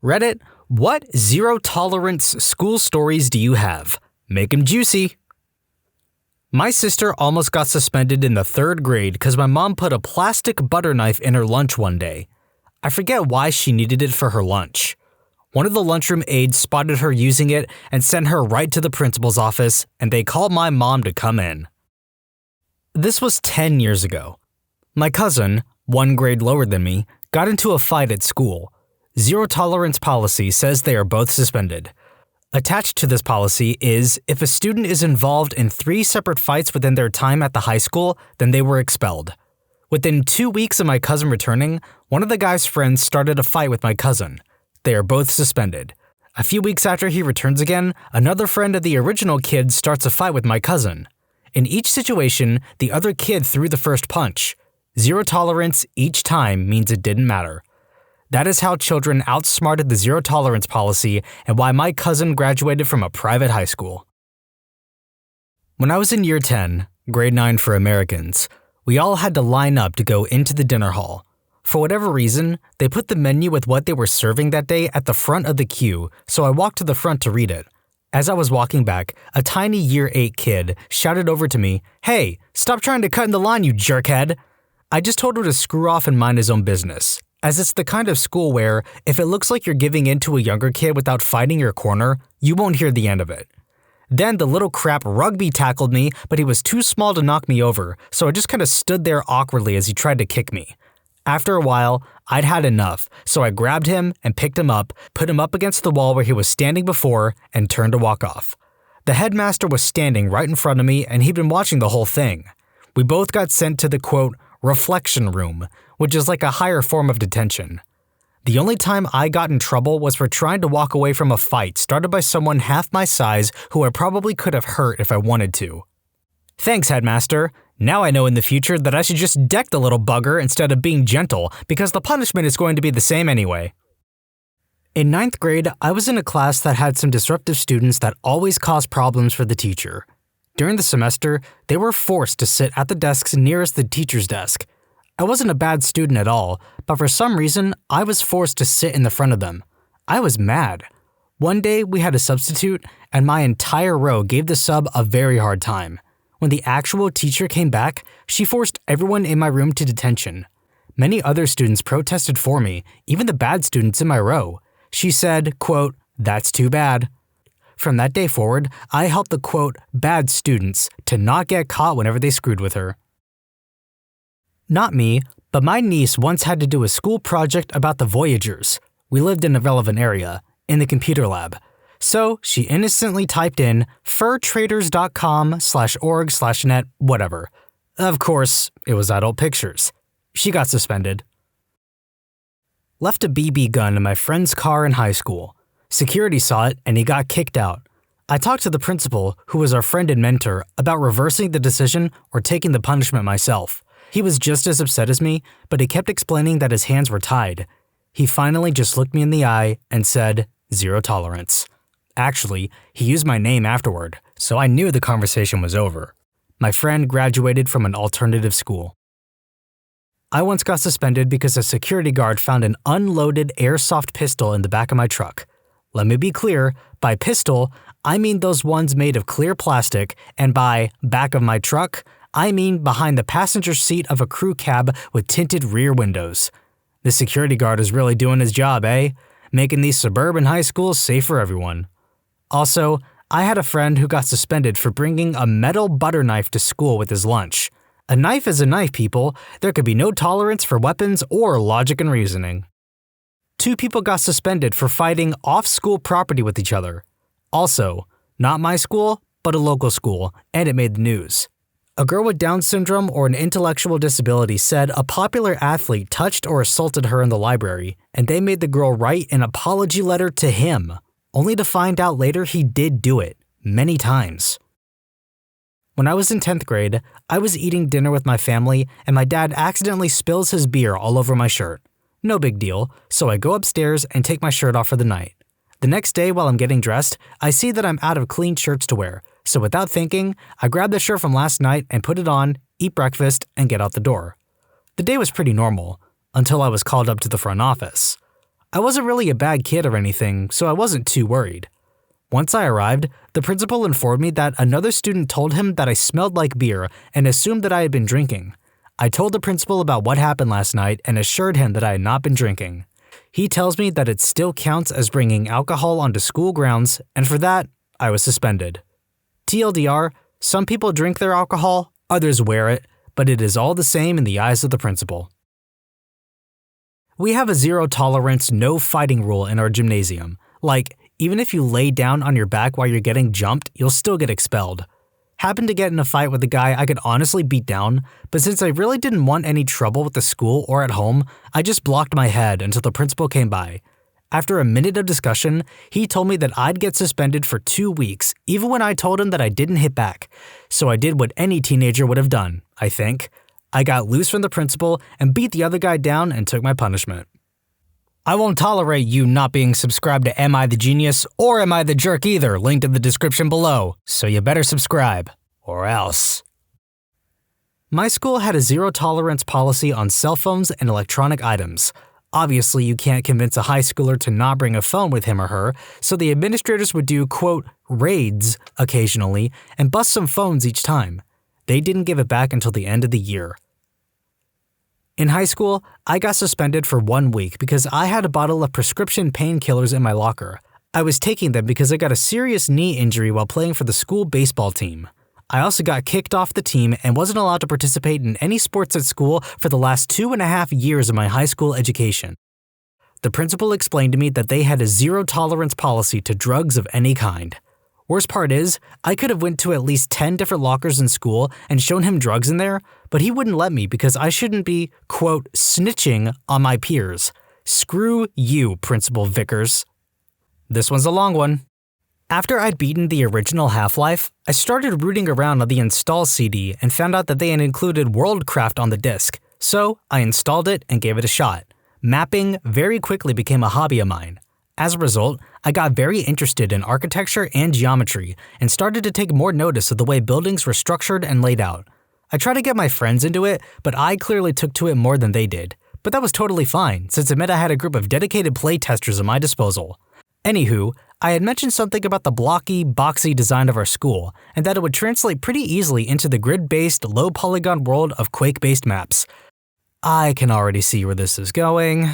Reddit, what zero-tolerance school stories do you have? Make 'em juicy. My sister almost got suspended in the 3rd grade because my mom put a plastic butter knife in her lunch one day. I forget why she needed it for her lunch. One of the lunchroom aides spotted her using it and sent her right to the principal's office, and they called my mom to come in. This was 10 years ago. My cousin, 1 grade lower than me, got into a fight at school. Zero-tolerance policy says they are both suspended. Attached to this policy is, if a student is involved in 3 separate fights within their time at the high school, then they were expelled. Within 2 weeks of my cousin returning, one of the guy's friends started a fight with my cousin. They are both suspended. A few weeks after he returns again, another friend of the original kid starts a fight with my cousin. In each situation, the other kid threw the first punch. Zero tolerance each time means it didn't matter. That is how children outsmarted the zero-tolerance policy and why my cousin graduated from a private high school. When I was in year 10, grade 9 for Americans, we all had to line up to go into the dinner hall. For whatever reason, they put the menu with what they were serving that day at the front of the queue, so I walked to the front to read it. As I was walking back, a tiny year 8 kid shouted over to me, "Hey, stop trying to cut in the line, you jerkhead!" I just told him to screw off and mind his own business, as it's the kind of school where, if it looks like you're giving in to a younger kid without fighting your corner, you won't hear the end of it. Then the little crap rugby tackled me, but he was too small to knock me over, so I just kind of stood there awkwardly as he tried to kick me. After a while, I'd had enough, so I grabbed him and picked him up, put him up against the wall where he was standing before, and turned to walk off. The headmaster was standing right in front of me, and he'd been watching the whole thing. We both got sent to the, quote, reflection room, which is like a higher form of detention. The only time I got in trouble was for trying to walk away from a fight started by someone half my size who I probably could have hurt if I wanted to. Thanks, headmaster. Now I know in the future that I should just deck the little bugger instead of being gentle, because the punishment is going to be the same anyway. In 9th grade, I was in a class that had some disruptive students that always caused problems for the teacher. During the semester, they were forced to sit at the desks nearest the teacher's desk. I wasn't a bad student at all, but for some reason, I was forced to sit in the front of them. I was mad. One day, we had a substitute, and my entire row gave the sub a very hard time. When the actual teacher came back, she forced everyone in my room to detention. Many other students protested for me, even the bad students in my row. She said, quote, "That's too bad." From that day forward, I helped the, quote, bad students to not get caught whenever they screwed with her. Not me, but my niece once had to do a school project about the Voyagers. We lived in a relevant area, in the computer lab. So she innocently typed in furtraders.com/org/net whatever. Of course, it was adult pictures. She got suspended. Left a BB gun in my friend's car in high school. Security saw it and he got kicked out. I talked to the principal, who was our friend and mentor, about reversing the decision or taking the punishment myself. He was just as upset as me, but he kept explaining that his hands were tied. He finally just looked me in the eye and said, "Zero tolerance." Actually, he used my name afterward, so I knew the conversation was over. My friend graduated from an alternative school. I once got suspended because a security guard found an unloaded airsoft pistol in the back of my truck. Let me be clear, by pistol, I mean those ones made of clear plastic, and by back of my truck, I mean behind the passenger seat of a crew cab with tinted rear windows. The security guard is really doing his job, eh? Making these suburban high schools safe for everyone. Also, I had a friend who got suspended for bringing a metal butter knife to school with his lunch. A knife is a knife, people. There could be no tolerance for weapons or logic and reasoning. 2 people got suspended for fighting off school property with each other. Also, not my school, but a local school, and it made the news. A girl with Down syndrome or an intellectual disability said a popular athlete touched or assaulted her in the library, and they made the girl write an apology letter to him, only to find out later he did do it, many times. When I was in 10th grade, I was eating dinner with my family, and my dad accidentally spills his beer all over my shirt. No big deal, so I go upstairs and take my shirt off for the night. The next day while I'm getting dressed, I see that I'm out of clean shirts to wear, so without thinking, I grab the shirt from last night and put it on, eat breakfast, and get out the door. The day was pretty normal, until I was called up to the front office. I wasn't really a bad kid or anything, so I wasn't too worried. Once I arrived, the principal informed me that another student told him that I smelled like beer and assumed that I had been drinking. I told the principal about what happened last night and assured him that I had not been drinking. He tells me that it still counts as bringing alcohol onto school grounds, and for that, I was suspended. TLDR, some people drink their alcohol, others wear it, but it is all the same in the eyes of the principal. We have a zero-tolerance, no-fighting rule in our gymnasium. Like, even if you lay down on your back while you're getting jumped, you'll still get expelled. Happened to get in a fight with a guy I could honestly beat down, but since I really didn't want any trouble with the school or at home, I just blocked my head until the principal came by. After a minute of discussion, he told me that I'd get suspended for 2 weeks, even when I told him that I didn't hit back. So I did what any teenager would have done, I think. I got loose from the principal and beat the other guy down and took my punishment. I won't tolerate you not being subscribed to Am I the Genius or Am I the Jerk either, linked in the description below, so you better subscribe, or else. My school had a zero-tolerance policy on cell phones and electronic items. Obviously, you can't convince a high schooler to not bring a phone with him or her, so the administrators would do, quote, raids occasionally and bust some phones each time. They didn't give it back until the end of the year. In high school, I got suspended for 1 week because I had a bottle of prescription painkillers in my locker. I was taking them because I got a serious knee injury while playing for the school baseball team. I also got kicked off the team and wasn't allowed to participate in any sports at school for the last 2.5 years of my high school education. The principal explained to me that they had a zero-tolerance policy to drugs of any kind. Worst part is, I could have went to at least 10 different lockers in school and shown him drugs in there, but he wouldn't let me because I shouldn't be, quote, snitching on my peers. Screw you, Principal Vickers. This one's a long one. After I'd beaten the original Half-Life, I started rooting around on the install CD and found out that they had included Worldcraft on the disc, so I installed it and gave it a shot. Mapping very quickly became a hobby of mine. As a result, I got very interested in architecture and geometry and started to take more notice of the way buildings were structured and laid out. I tried to get my friends into it, but I clearly took to it more than they did. But that was totally fine, since it meant I had a group of dedicated playtesters at my disposal. Anywho, I had mentioned something about the blocky, boxy design of our school, and that it would translate pretty easily into the grid-based, low-polygon world of Quake-based maps. I can already see where this is going.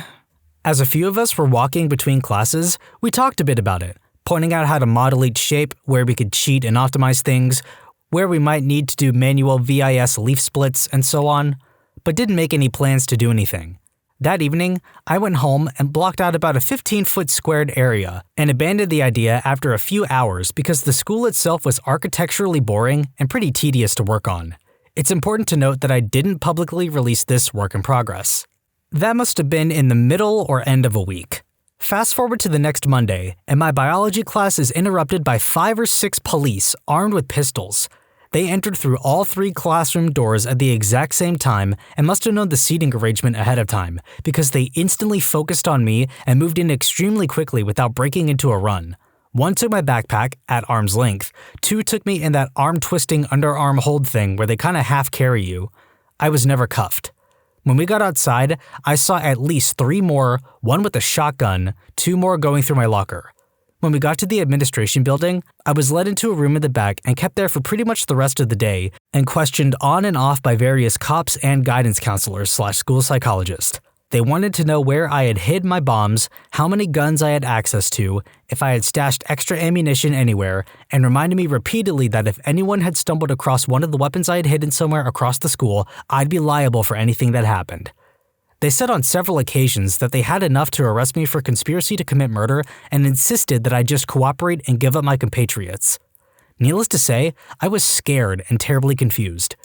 As a few of us were walking between classes, we talked a bit about it, pointing out how to model each shape, where we could cheat and optimize things, where we might need to do manual VIS leaf splits, and so on, but didn't make any plans to do anything. That evening, I went home and blocked out about a 15-foot squared area and abandoned the idea after a few hours because the school itself was architecturally boring and pretty tedious to work on. It's important to note that I didn't publicly release this work in progress. That must have been in the middle or end of a week. Fast forward to the next Monday, and my biology class is interrupted by 5 or 6 police armed with pistols. They entered through all 3 classroom doors at the exact same time and must have known the seating arrangement ahead of time because they instantly focused on me and moved in extremely quickly without breaking into a run. 1 took my backpack, at arm's length. 2 took me in that arm-twisting underarm hold thing where they kinda half-carry you. I was never cuffed. When we got outside, I saw at least 3 more, 1 with a shotgun, 2 more going through my locker. When we got to the administration building, I was led into a room in the back and kept there for pretty much the rest of the day and questioned on and off by various cops and guidance counselors/school psychologists. They wanted to know where I had hid my bombs, how many guns I had access to, if I had stashed extra ammunition anywhere, and reminded me repeatedly that if anyone had stumbled across one of the weapons I had hidden somewhere across the school, I'd be liable for anything that happened. They said on several occasions that they had enough to arrest me for conspiracy to commit murder and insisted that I just cooperate and give up my compatriots. Needless to say, I was scared and terribly confused.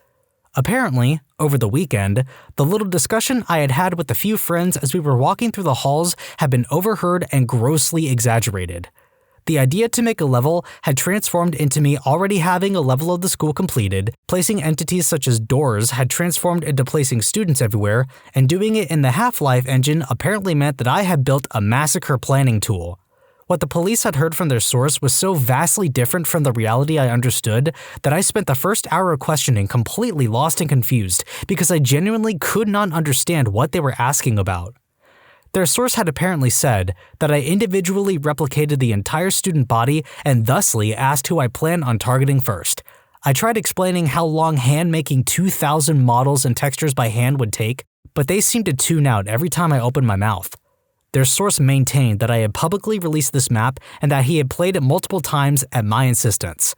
Apparently, over the weekend, the little discussion I had had with a few friends as we were walking through the halls had been overheard and grossly exaggerated. The idea to make a level had transformed into me already having a level of the school completed, placing entities such as doors had transformed into placing students everywhere, and doing it in the Half-Life engine apparently meant that I had built a massacre planning tool. What the police had heard from their source was so vastly different from the reality I understood that I spent the first hour of questioning completely lost and confused because I genuinely could not understand what they were asking about. Their source had apparently said that I individually replicated the entire student body and thusly asked who I planned on targeting first. I tried explaining how long hand-making 2,000 models and textures by hand would take, but they seemed to tune out every time I opened my mouth. Their source maintained that I had publicly released this map and that he had played it multiple times at my insistence.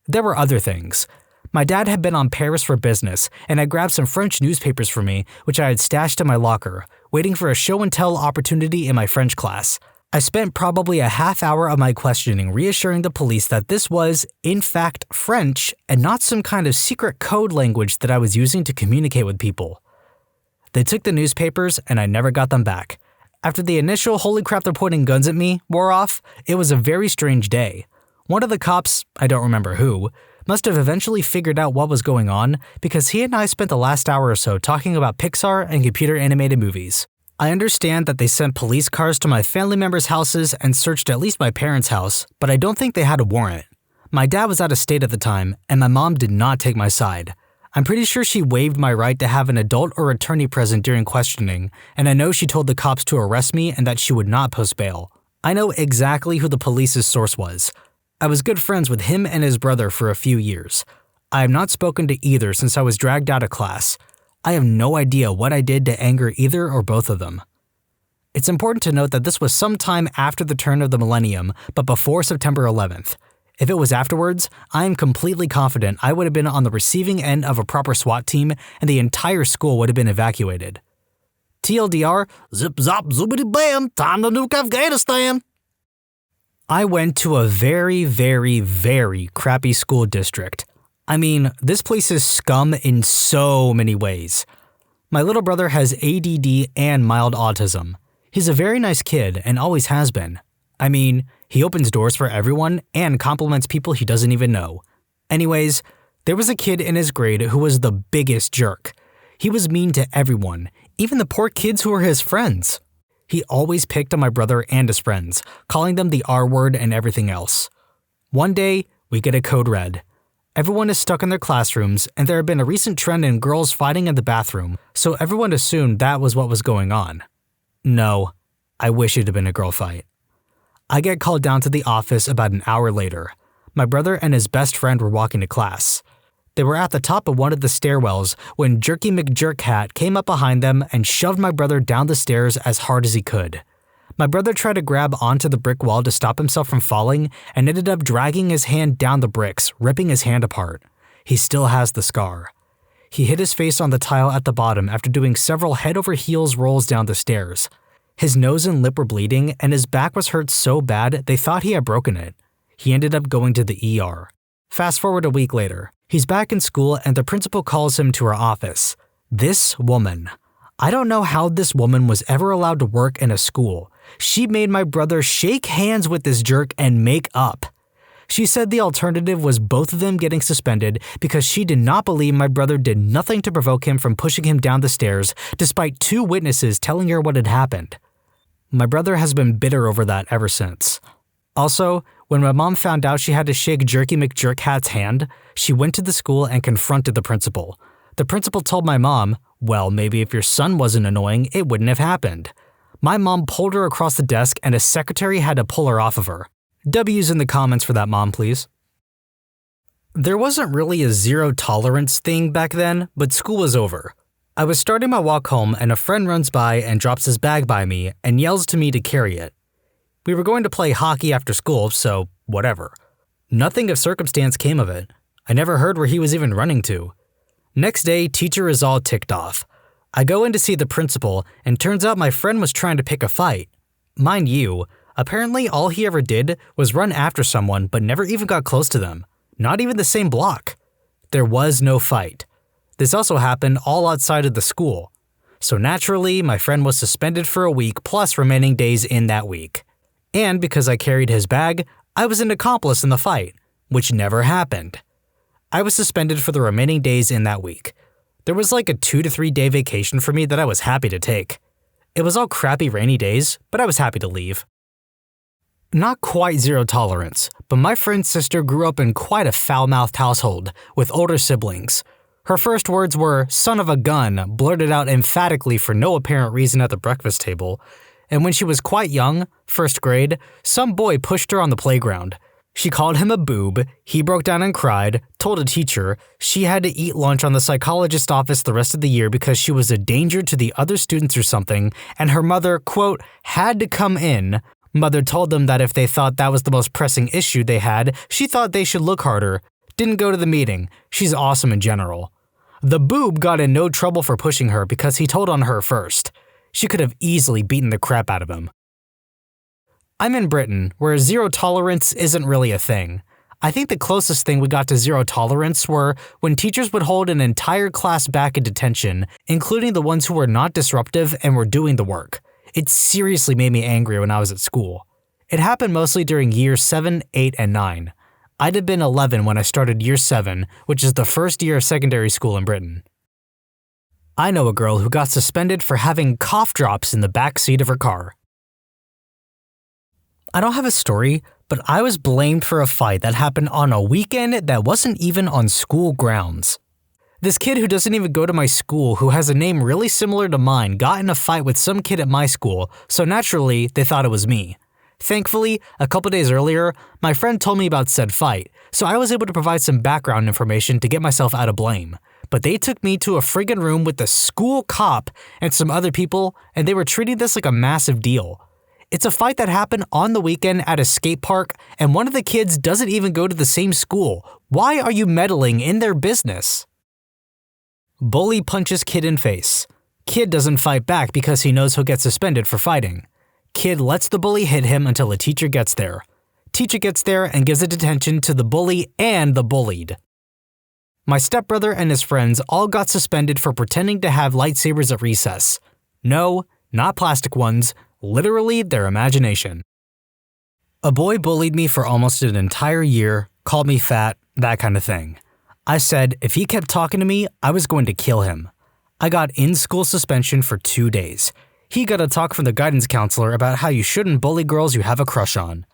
There were other things. My dad had been on Paris for business and had grabbed some French newspapers for me, which I had stashed in my locker, waiting for a show-and-tell opportunity in my French class. I spent probably a half hour of my questioning reassuring the police that this was, in fact, French and not some kind of secret code language that I was using to communicate with people. They took the newspapers and I never got them back. After the initial "holy crap they're pointing guns at me" wore off, it was a very strange day. One of the cops, I don't remember who, must have eventually figured out what was going on because he and I spent the last hour or so talking about Pixar and computer animated movies. I understand that they sent police cars to my family members' houses and searched at least my parents' house, but I don't think they had a warrant. My dad was out of state at the time, and my mom did not take my side. I'm pretty sure she waived my right to have an adult or attorney present during questioning, and I know she told the cops to arrest me and that she would not post bail. I know exactly who the police's source was. I was good friends with him and his brother for a few years. I have not spoken to either since I was dragged out of class. I have no idea what I did to anger either or both of them. It's important to note that this was sometime after the turn of the millennium, but before September 11th. If it was afterwards, I am completely confident I would have been on the receiving end of a proper SWAT team and the entire school would have been evacuated. TLDR, zip zop zoobity bam, time to nuke Afghanistan. I went to a very, very, very crappy school district. I mean, this place is scum in so many ways. My little brother has ADD and mild autism. He's a very nice kid and always has been. I mean, he opens doors for everyone and compliments people he doesn't even know. Anyways, there was a kid in his grade who was the biggest jerk. He was mean to everyone, even the poor kids who were his friends. He always picked on my brother and his friends, calling them the R word and everything else. One day, we get a code red. Everyone is stuck in their classrooms, and there had been a recent trend in girls fighting in the bathroom, so everyone assumed that was what was going on. No, I wish it had been a girl fight. I get called down to the office about an hour later. My brother and his best friend were walking to class. They were at the top of one of the stairwells when Jerky McJerkhat came up behind them and shoved my brother down the stairs as hard as he could. My brother tried to grab onto the brick wall to stop himself from falling and ended up dragging his hand down the bricks, ripping his hand apart. He still has the scar. He hit his face on the tile at the bottom after doing several head-over-heels rolls down the stairs. His nose and lip were bleeding and his back was hurt so bad they thought he had broken it. He ended up going to the ER. Fast forward a week later. He's back in school and the principal calls him to her office. This woman. I don't know how this woman was ever allowed to work in a school. She made my brother shake hands with this jerk and make up. She said the alternative was both of them getting suspended because she did not believe my brother did nothing to provoke him from pushing him down the stairs despite 2 witnesses telling her what had happened. My brother has been bitter over that ever since. Also, when my mom found out she had to shake Jerky McJerkhat's hand, she went to the school and confronted the principal. The principal told my mom, well, maybe if your son wasn't annoying, it wouldn't have happened. My mom pulled her across the desk and a secretary had to pull her off of her. W's in the comments for that, mom, please. There wasn't really a zero tolerance thing back then, but school was over. I was starting my walk home and a friend runs by and drops his bag by me and yells to me to carry it. We were going to play hockey after school, so whatever. Nothing of circumstance came of it. I never heard where he was even running to. Next day, teacher is all ticked off. I go in to see the principal, and turns out my friend was trying to pick a fight. Mind you, apparently all he ever did was run after someone but never even got close to them. Not even the same block. There was no fight. This also happened all outside of the school. So naturally, my friend was suspended for a week plus remaining days in that week. And because I carried his bag, I was an accomplice in the fight, which never happened. I was suspended for the remaining days in that week. There was like a 2 to 3 day vacation for me that I was happy to take. It was all crappy rainy days, but I was happy to leave. Not quite zero tolerance, but my friend's sister grew up in quite a foul-mouthed household with older siblings. Her first words were, "son of a gun," blurted out emphatically for no apparent reason at the breakfast table. and when she was quite young, 1st grade, some boy pushed her on the playground. She called him a boob, he broke down and cried, told a teacher she had to eat lunch on the psychologist's office the rest of the year because she was a danger to the other students or something, and her mother, quote, had to come in. Mother told them that if they thought that was the most pressing issue they had, she thought they should look harder. Didn't go to the meeting. She's awesome in general. The boob got in no trouble for pushing her because he told on her first. She could have easily beaten the crap out of him. I'm in Britain, where zero tolerance isn't really a thing. I think the closest thing we got to zero tolerance were when teachers would hold an entire class back in detention, including the ones who were not disruptive and were doing the work. It seriously made me angry when I was at school. It happened mostly during years 7, 8, and 9. I'd have been 11 when I started year 7, which is the first year of secondary school in Britain. I know a girl who got suspended for having cough drops in the back seat of her car. I don't have a story, but I was blamed for a fight that happened on a weekend that wasn't even on school grounds. This kid who doesn't even go to my school, who has a name really similar to mine, got in a fight with some kid at my school, so naturally they thought it was me. Thankfully, a couple days earlier, my friend told me about said fight, so I was able to provide some background information to get myself out of blame. But they took me to a friggin' room with the school cop and some other people, and they were treating this like a massive deal. It's a fight that happened on the weekend at a skate park, and one of the kids doesn't even go to the same school. Why are you meddling in their business? Bully punches kid in face. Kid doesn't fight back because he knows he'll get suspended for fighting. Kid lets the bully hit him until a teacher gets there. Teacher gets there and gives a detention to the bully and the bullied. My stepbrother and his friends all got suspended for pretending to have lightsabers at recess. No, not plastic ones. Literally their imagination. A boy bullied me for almost an entire year, called me fat, that kind of thing. I said if he kept talking to me, I was going to kill him. I got in-school suspension for 2 days. He got a talk from the guidance counselor about how you shouldn't bully girls you have a crush on.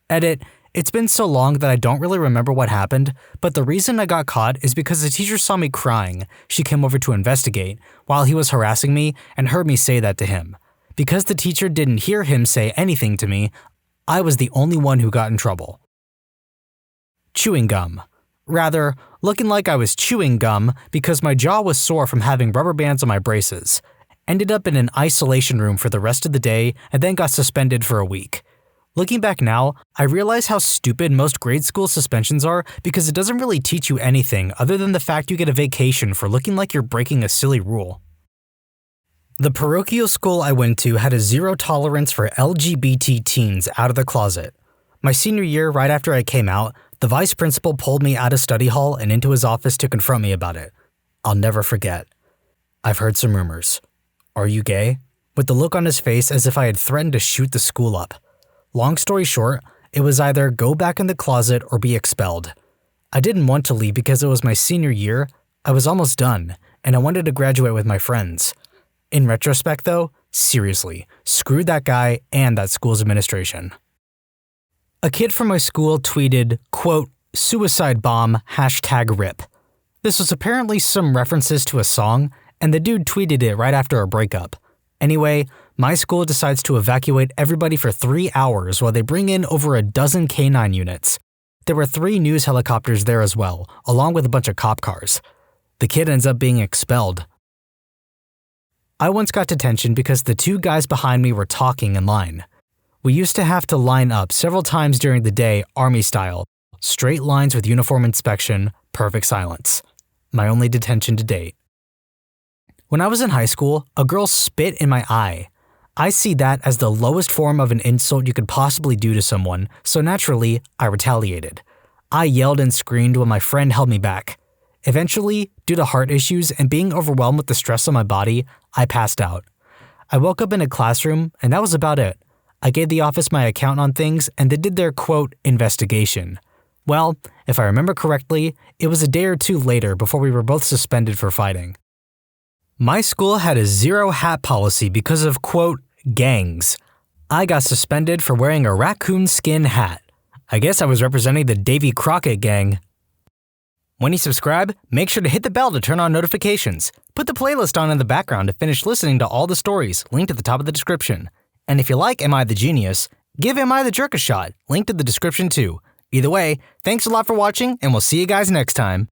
Edit, it's been so long that I don't really remember what happened, but the reason I got caught is because the teacher saw me crying. She came over to investigate while he was harassing me and heard me say that to him. Because the teacher didn't hear him say anything to me, I was the only one who got in trouble. Chewing gum. Rather, looking like I was chewing gum because my jaw was sore from having rubber bands on my braces. Ended up in an isolation room for the rest of the day and then got suspended for a week. Looking back now, I realize how stupid most grade school suspensions are because it doesn't really teach you anything other than the fact you get a vacation for looking like you're breaking a silly rule. The parochial school I went to had a zero tolerance for LGBT teens out of the closet. My senior year, right after I came out, the vice principal pulled me out of study hall and into his office to confront me about it. I'll never forget. I've heard some rumors. Are you gay? With the look on his face as if I had threatened to shoot the school up. Long story short, it was either go back in the closet or be expelled. I didn't want to leave because it was my senior year, I was almost done, and I wanted to graduate with my friends. In retrospect though, seriously, screw that guy and that school's administration. A kid from my school tweeted, quote, suicide bomb, #RIP. This was apparently some references to a song, and the dude tweeted it right after a breakup. Anyway, my school decides to evacuate everybody for 3 hours while they bring in over a dozen K-9 units. There were 3 news helicopters there as well, along with a bunch of cop cars. The kid ends up being expelled. I once got detention because the 2 guys behind me were talking in line. We used to have to line up several times during the day, army style. Straight lines with uniform inspection, perfect silence. My only detention to date. When I was in high school, a girl spit in my eye. I see that as the lowest form of an insult you could possibly do to someone, so naturally, I retaliated. I yelled and screamed when my friend held me back. Eventually, due to heart issues and being overwhelmed with the stress on my body, I passed out. I woke up in a classroom, and that was about it. I gave the office my account on things, and they did their, quote, investigation. Well, if I remember correctly, it was a day or 2 later before we were both suspended for fighting. My school had a zero hat policy because of, quote, gangs. I got suspended for wearing a raccoon skin hat. I guess I was representing the Davy Crockett gang. When you subscribe, make sure to hit the bell to turn on notifications. Put the playlist on in the background to finish listening to all the stories, linked at the top of the description. And if you like Am I the Genius, give Am I the Jerk a shot, linked in the description too. Either way, thanks a lot for watching, and we'll see you guys next time.